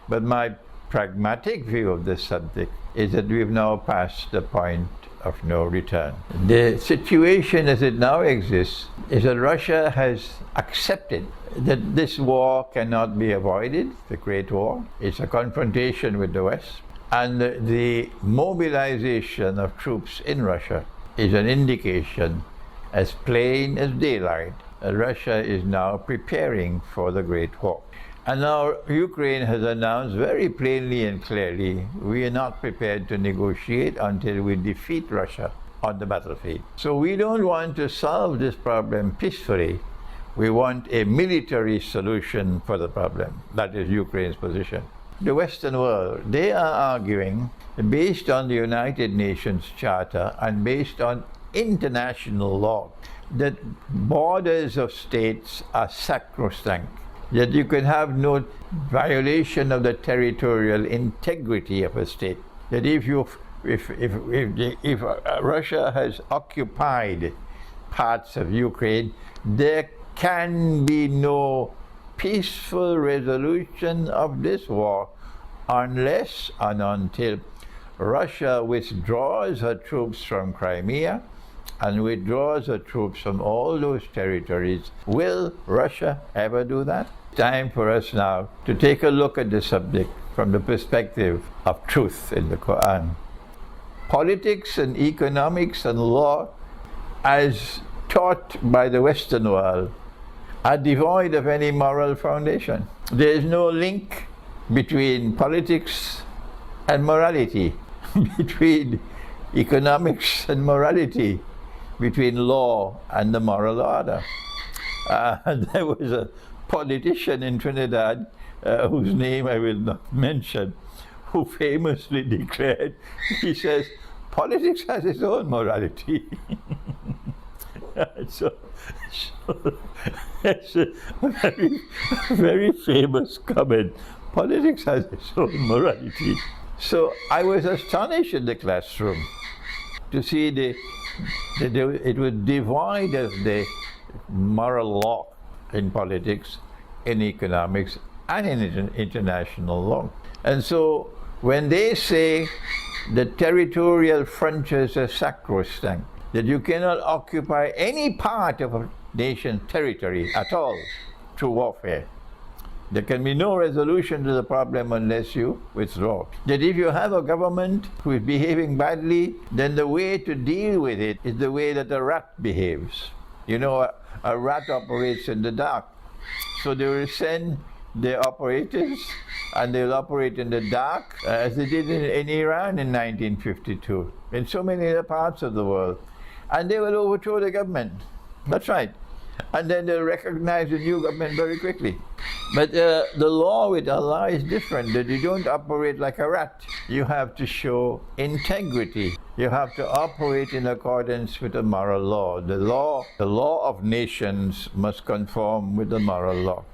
But my pragmatic view of this subject is that we've now passed the point of no return. The situation as it now exists is that Russia has accepted that this war cannot be avoided, the Great War. It's a confrontation with the West. And the mobilization of troops in Russia is an indication as plain as daylight that Russia is now preparing for the Great War. And now Ukraine has announced very plainly and clearly, we are not prepared to negotiate until we defeat Russia on the battlefield. So we don't want to solve this problem peacefully. We want a military solution for the problem. That is Ukraine's position. The Western world, they are arguing, based on the United Nations Charter and based on international law, that borders of states are sacrosanct, that you can have no violation of the territorial integrity of a state, that if Russia has occupied parts of Ukraine, there can be no peaceful resolution of this war unless and until Russia withdraws her troops from Crimea and withdraws her troops from all those territories. Will Russia ever do that? Time for us now to take a look at the subject from the perspective of truth in the Quran. Politics and economics and law, as taught by the Western world, are devoid of any moral foundation. There is no link between politics and morality, between economics and morality, between law and the moral order. There was a politician in Trinidad, whose name I will not mention, who famously declared, he says, politics has its own morality. So it's a very famous comment. Politics has its own morality. So I was astonished in the classroom to see it was devoid of the moral law in politics, in economics, and in international law. And so when they say the territorial frontiers are sacrosanct, that you cannot occupy any part of a nation's territory at all through warfare, there can be no resolution to the problem unless you withdraw. That if you have a government who is behaving badly, then the way to deal with it is the way that a rat behaves. You know, a rat operates in the dark. So they will send their operators and they'll operate in the dark, as they did in Iran in 1952, in so many other parts of the world. And they will overthrow the government. That's right. And then they'll recognize the new government very quickly. But the law with Allah is different, that you don't operate like a rat. You have to show integrity. You have to operate in accordance with the moral law. The law of nations must conform with the moral law.